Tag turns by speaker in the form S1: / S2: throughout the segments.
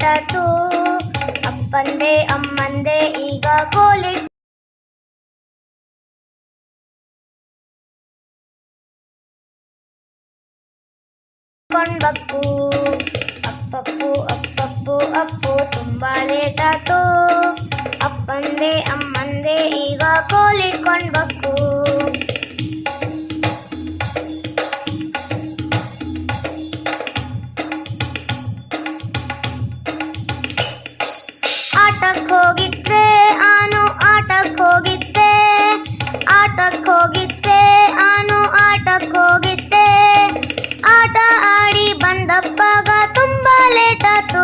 S1: ಲೇಟಾತು. ಅಪ್ಪಂದೆ ಅಮ್ಮಂದೆ ಈಗ ಕೋಲಿಟ್ಕೊಂಡ್ಬಕ್ಕು. ಅಪ್ಪಪ್ಪು ಅಪ್ಪಪ್ಪು ಅಪ್ಪು ತುಂಬಾ ಲೇಟಾತು. ಅಪ್ಪಂದೆ ಅಮ್ಮಂದೆ ಈಗ ಕೋಲಿಟ್ಕೊಂಡ್ಬಕ್ಕು. ಆಟಕ್ಕೆ ಹೋಗಿದ್ದೆ ಆನು ಆಟಕ್ಕೆ ಹೋಗಿದ್ದೆ. ಆಟಕ್ಕೆ ಹೋಗಿದ್ದೆ ಆನು ಆಟಕ್ಕೆ ಹೋಗಿದ್ದೆ. ಆಟ ಆಡಿ ಬಂದಪ್ಪಾಗ ತುಂಬಾ ಲೇಟಾತು.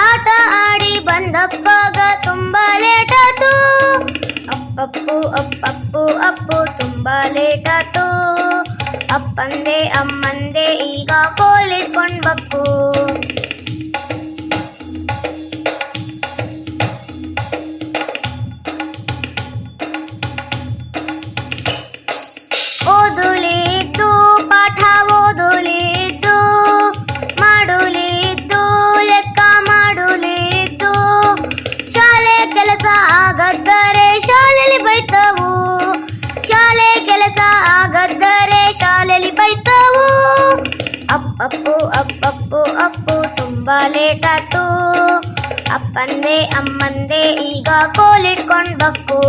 S1: ಆಟ ಆಡಿ ಬಂದಪ್ಪಾಗ ತುಂಬಾ ಲೇಟಾತು. ಅಪ್ಪಪ್ಪು ಅಪ್ಪಪ್ಪು ಅಪ್ಪು ತುಂಬಾ ಲೇಟಾತು. ಅಪ್ಪಂದೆ ಅಮ್ಮಂದೆ ಈಗ ಕೋಲಿಟ್ಕೊಂಡ್ಬಕ್ಕು. ಓದುಲಿದ್ದು ಪಾಠ ಓದುಲಿದ್ದು ಮಾಡುಲಿದ್ದು ಲೆಕ್ಕ ಮಾಡುಲಿದ್ದು. ಶಾಲೆ ಕೆಲಸ ಆಗದ್ದರೆ ಶಾಲೆಲಿ ಬೈತವು. ಶಾಲೆ ಕೆಲಸ ಆಗದ್ದರೆ ಶಾಲೆಲಿ ಬೈತವು. ಅಪ್ಪಪ್ಪು ಅಪ್ಪಪ್ಪು ಅಪ್ಪು ತುಂಬಾ ಲೇಟಾತು. ಅಪ್ಪಂದೆ ಅಮ್ಮಂದೆ ಈಗ ಕೋಲಿಟ್ಕೊಂಡ್ಬಕ್ಕು.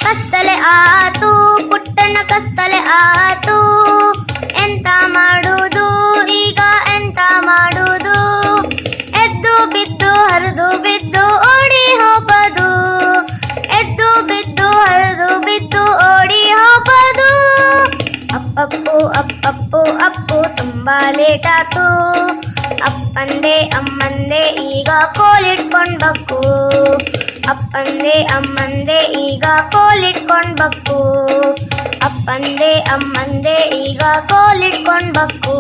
S1: ಕಸ್ತಲೆ ಆತು ಪುಟ್ಟಣ್ಣ ಕಸ್ತಲೆ ಆತು. ಎಂತ ಮಾಡುವುದು ಈಗ ಎಂತ ಮಾಡುವುದು. ಎದ್ದು ಬಿದ್ದು ಹರಿದು ಬಿದ್ದು ಓಡಿ ಹೋಗೋದು. ಎದ್ದು ಬಿದ್ದು ಹರಿದು ಬಿದ್ದು ಓಡಿ ಹೋಗೋದು. ಅಪ್ಪಪ್ಪು ಅಪ್ಪಪ್ಪು ಅಪ್ಪು ತುಂಬಾ ಲೇಟಾತು. ಅಪ್ಪಂದೆ ಅಮ್ಮಂದೆ ಈಗ ಕೋಲಿಟ್ಕೊಂಡ್ಬಕ್ಕು. ಅಪ್ಪಂದೆ ಅಮ್ಮಂದೆ ಈಗ ಕೋಲಿಟ್ಕೊಂಡ್ಬಕ್ಕು. ಅಪ್ಪಂದೆ ಅಮ್ಮಂದೆ ಈಗ ಕೋಲಿಟ್ಕೊಂಡ್ಬಕ್ಕು.